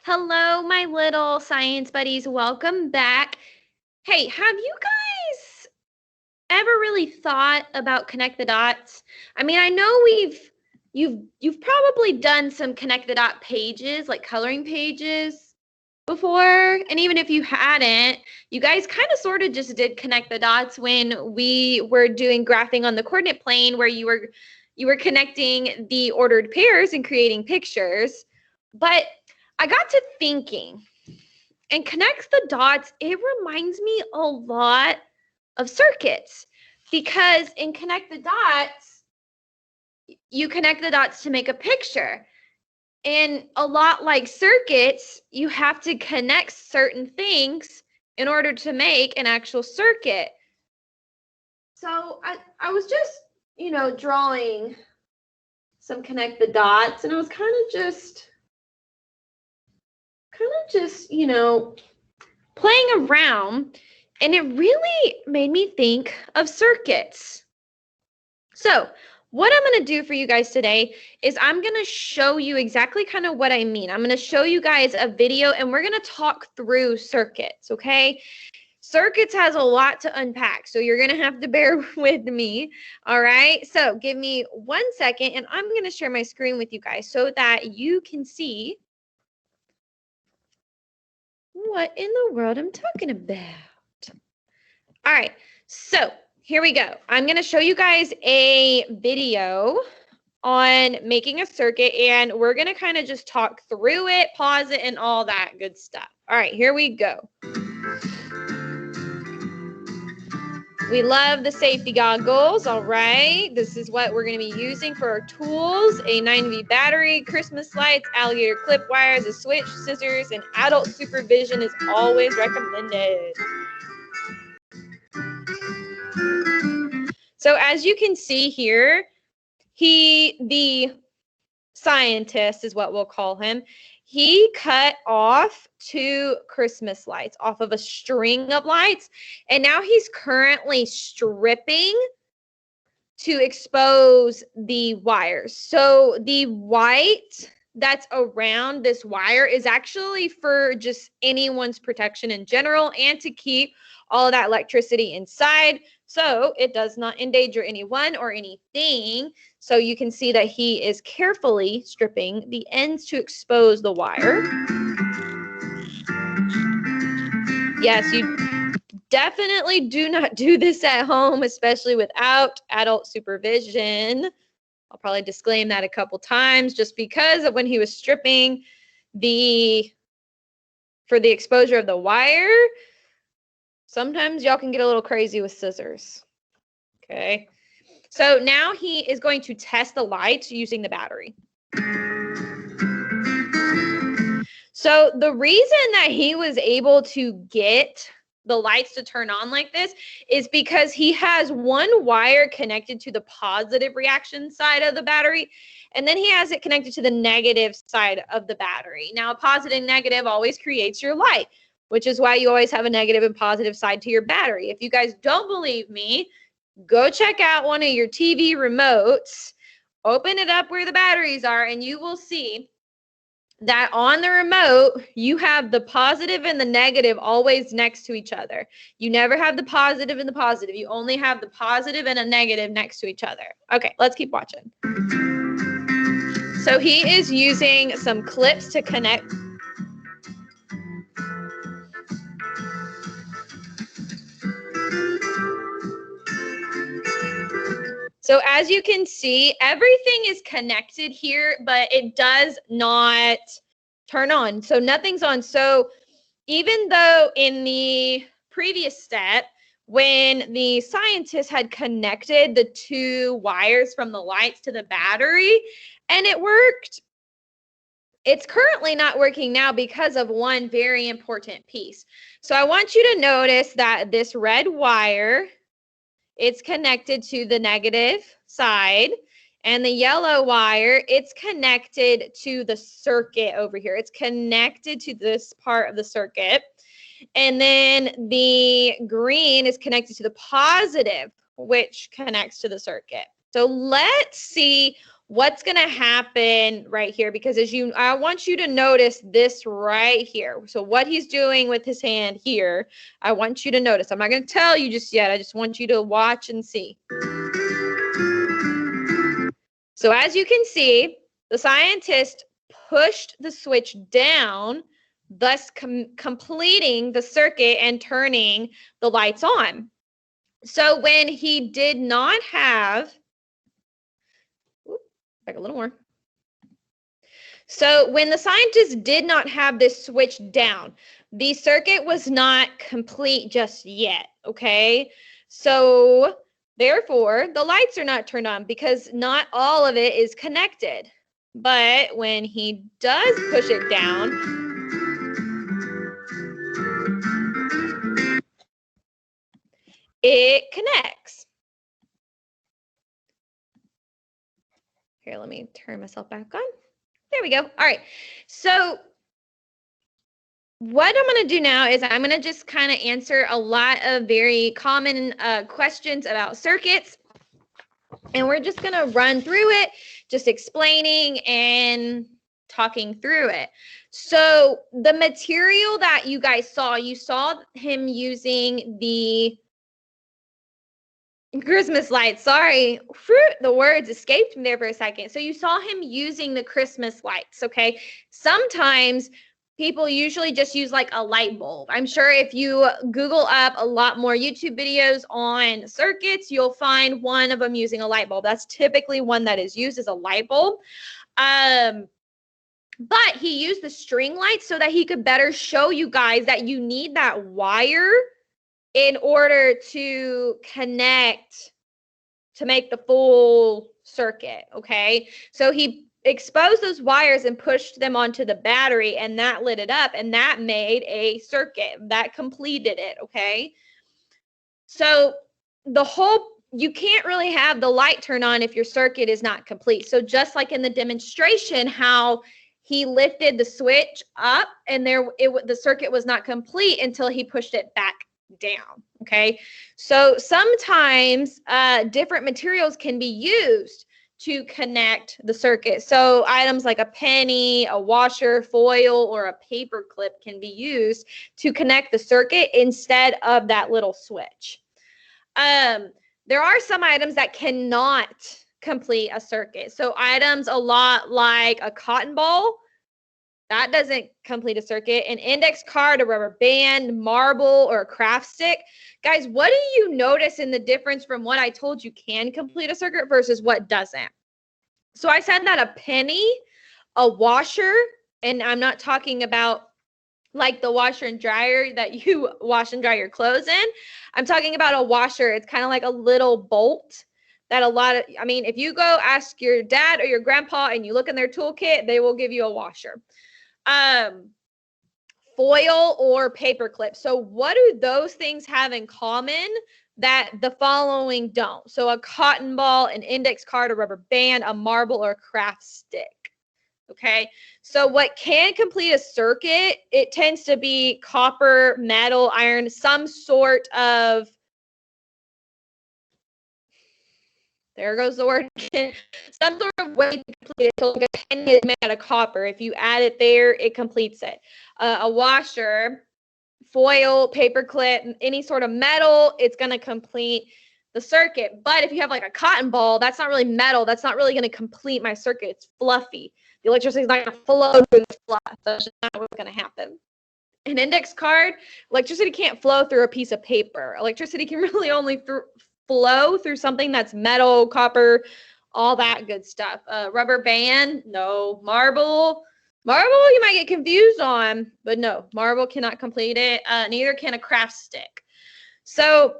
Hello, my little science buddies. Welcome back. Hey, have you guys ever really thought about connect the dots? I mean, I know you've probably done some connect the dot pages, like coloring pages before. And even if you hadn't, you guys kind of sort of just did connect the dots when we were doing graphing on the coordinate plane where you were connecting the ordered pairs and creating pictures. But I got to thinking, and connects the dots, it reminds me a lot of circuits because in connect the dots, you connect the dots to make a picture. And a lot like circuits, you have to connect certain things in order to make an actual circuit. So I was just, drawing some connect the dots, and I was kind of just playing around, and it really made me think of circuits. So what I'm going to do for you guys today is I'm going to show you exactly kind of what I mean. I'm going to show you guys a video, and we're going to talk through circuits, okay? Circuits has a lot to unpack, so you're going to have to bear with me, all right? So give me 1 second, and I'm going to share my screen with you guys so that you can see what in the world I'm talking about. All right, so here we go. I'm going to show you guys a video on making a circuit, and we're going to kind of just talk through it, pause it, and all that good stuff. All right, here we go. We love the safety goggles, all right? This is what we're going to be using for our tools: a 9V battery, Christmas lights, alligator clip wires, a switch, scissors, and adult supervision is always recommended. So as you can see here, the scientist is what we'll call him, he cut off 2 Christmas lights off of a string of lights, and now he's currently stripping to expose the wires. So the white that's around this wire is actually for just anyone's protection in general and to keep all of that electricity inside so it does not endanger anyone or anything. So you can see that he is carefully stripping the ends to expose the wire. Yes, you definitely do not do this at home, especially without adult supervision. I'll probably disclaim that a couple times just because of when he was stripping for the exposure of the wire, sometimes y'all can get a little crazy with scissors. Okay. So now he is going to test the lights using the battery. So the reason that he was able to get the lights to turn on like this is because he has one wire connected to the positive reaction side of the battery, and then he has it connected to the negative side of the battery. Now, a positive and negative always creates your light, which is why you always have a negative and positive side to your battery. If you guys don't believe me, go check out one of your TV remotes, open it up where the batteries are, and you will see that on the remote, you have the positive and the negative always next to each other. You never have the positive and the positive. You only have the positive and a negative next to each other. Okay, let's keep watching. So he is using some clips to connect. So as you can see, everything is connected here, but it does not turn on. So nothing's on. So even though in the previous step, when the scientist had connected the 2 wires from the lights to the battery and it worked, it's currently not working now because of one very important piece. So I want you to notice that this red wire, it's connected to the negative side, and the yellow wire, it's connected to the circuit over here. It's connected to this part of the circuit. And then the green is connected to the positive, which connects to the circuit. So let's see what's going to happen right here, because I want you to notice this right here. So what he's doing with his hand here, I want you to notice. I'm not going to tell you just yet. I just want you to watch and see. So as you can see, the scientist pushed the switch down, thus completing the circuit and turning the lights on. So when he did not have, back a little more. So when the scientist did not have this switch down, the circuit was not complete just yet, okay? So therefore, the lights are not turned on because not all of it is connected. But when he does push it down, it connects. Here, let me turn myself back on. There we go. All right. So what I'm going to do now is I'm going to just kind of answer a lot of very common questions about circuits. And we're just going to run through it, just explaining and talking through it. So the material that you guys saw, you saw him using the Christmas lights. Sorry, the words escaped me there for a second. So you saw him using the Christmas lights, okay? Sometimes people usually just use like a light bulb. I'm sure if you Google up a lot more YouTube videos on circuits, you'll find one of them using a light bulb. That's typically one that is used as a light bulb. But he used the string lights so that he could better show you guys that you need that wire in order to connect to make the full circuit, okay? So he exposed those wires and pushed them onto the battery, and that lit it up, and that made a circuit. That completed it, okay? So you can't really have the light turn on if your circuit is not complete. So just like in the demonstration, how he lifted the switch up and the circuit was not complete until he pushed it back down, okay? So sometimes different materials can be used to connect the circuit. So items like a penny, a washer, foil, or a paper clip can be used to connect the circuit instead of that little switch. There are some items that cannot complete a circuit. So items a lot like a cotton ball, that doesn't complete a circuit. An index card, a rubber band, marble, or a craft stick. Guys, what do you notice in the difference from what I told you can complete a circuit versus what doesn't? So I said that a penny, a washer, and I'm not talking about like the washer and dryer that you wash and dry your clothes in. I'm talking about a washer. It's kind of like a little bolt that if you go ask your dad or your grandpa and you look in their toolkit, they will give you a washer. Foil or paper clip. So what do those things have in common that the following don't? So a cotton ball, an index card, a rubber band, a marble, or a craft stick. Okay, so what can complete a circuit, it tends to be copper, metal, iron, some sort of, there goes the word again, some sort of way to complete it. So like a penny is made out of copper. If you add it there, it completes it. A washer, foil, paper clip, any sort of metal, it's going to complete the circuit. But if you have like a cotton ball, that's not really metal. That's not really going to complete my circuit. It's fluffy. The electricity is not going to flow through the fluff. That's just not what's going to happen. An index card, electricity can't flow through a piece of paper. Electricity can really only flow through something that's metal, copper, all that good stuff. Rubber band, no. Marble, you might get confused on, but no, marble cannot complete it. Neither can a craft stick. So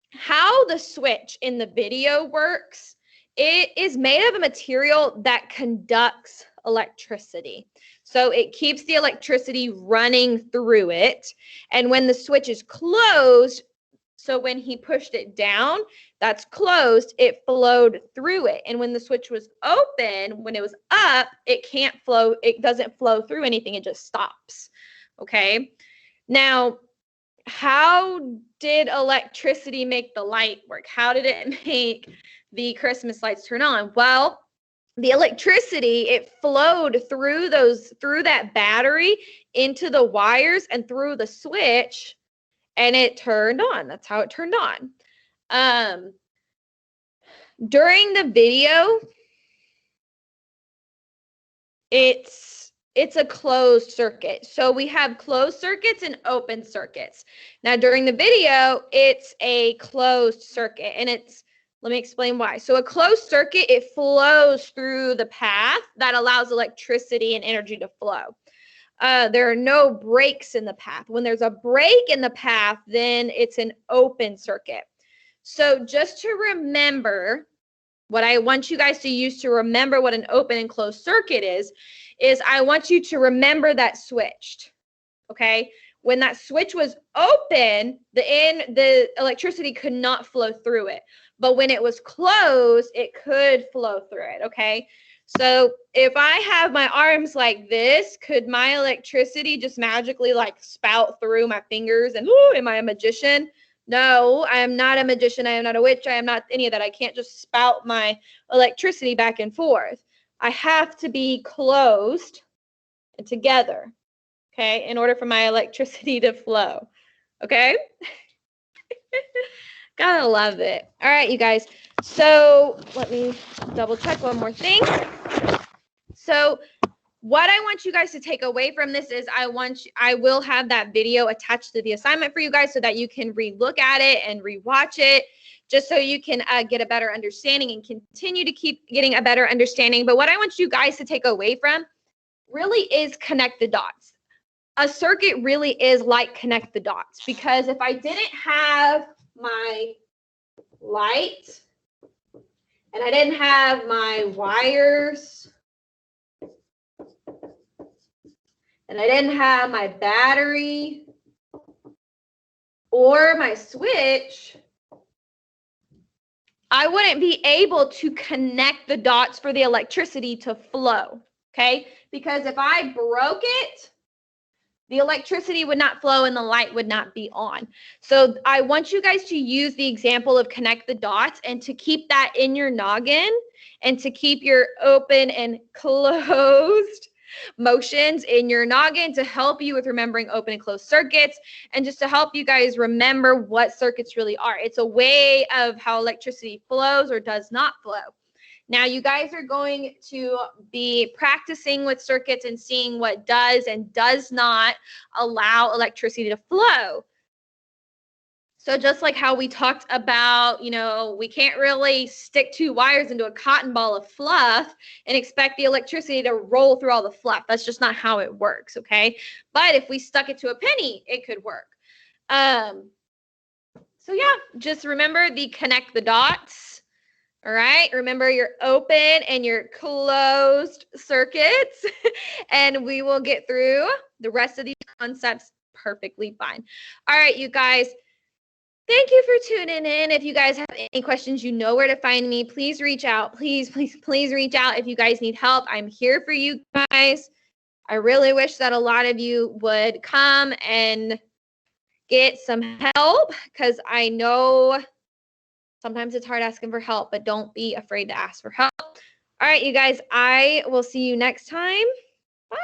how the switch in the video works, it is made of a material that conducts electricity. So it keeps the electricity running through it. And when the switch is closed, so when he pushed it down, that's closed, it flowed through it. And when the switch was open, when it was up, it can't flow, it doesn't flow through anything, it just stops. Okay. Now, how did electricity make the light work? How did it make the Christmas lights turn on? Well, the electricity, it flowed through that battery into the wires and through the switch, and it turned on. That's how it turned on. During the video, it's a closed circuit. So we have closed circuits and open circuits. Now during the video, it's a closed circuit, and let me explain why. So a closed circuit, it flows through the path that allows electricity and energy to flow. There are no breaks in the path. When there's a break in the path, then it's an open circuit. So just to remember, what I want you guys to use to remember what an open and closed circuit is I want you to remember that switched, okay? When that switch was open, the electricity could not flow through it. But when it was closed, it could flow through it, okay? So if I have my arms like this, could my electricity just magically like spout through my fingers and, ooh, am I a magician? No, I am not a magician. I am not a witch. I am not any of that. I can't just spout my electricity back and forth. I have to be closed and together, okay, in order for my electricity to flow, okay? Gotta love it. All right, you guys. So let me double check one more thing. So what I want you guys to take away from this is I will have that video attached to the assignment for you guys so that you can re-look at it and re-watch it, just so you can get a better understanding and continue to keep getting a better understanding. But what I want you guys to take away from really is connect the dots. A circuit really is like connect the dots, because if I didn't have my light and I didn't have my wires and I didn't have my battery or my switch, I wouldn't be able to connect the dots for the electricity to flow, okay? Because if I broke it, the electricity would not flow and the light would not be on. So I want you guys to use the example of connect the dots and to keep that in your noggin and to keep your open and closed motions in your noggin to help you with remembering open and closed circuits, and just to help you guys remember what circuits really are. It's a way of how electricity flows or does not flow. Now you guys are going to be practicing with circuits and seeing what does and does not allow electricity to flow. So just like how we talked about, we can't really stick two wires into a cotton ball of fluff and expect the electricity to roll through all the fluff. That's just not how it works, okay? But if we stuck it to a penny, it could work. So yeah, just remember the connect the dots. All right, remember your open and your closed circuits, and we will get through the rest of these concepts perfectly fine. All right, you guys. Thank you for tuning in. If you guys have any questions, you know where to find me. Please reach out. Please, please, please reach out if you guys need help. I'm here for you guys. I really wish that a lot of you would come and get some help, because I know sometimes it's hard asking for help, but don't be afraid to ask for help. All right, you guys, I will see you next time. Bye.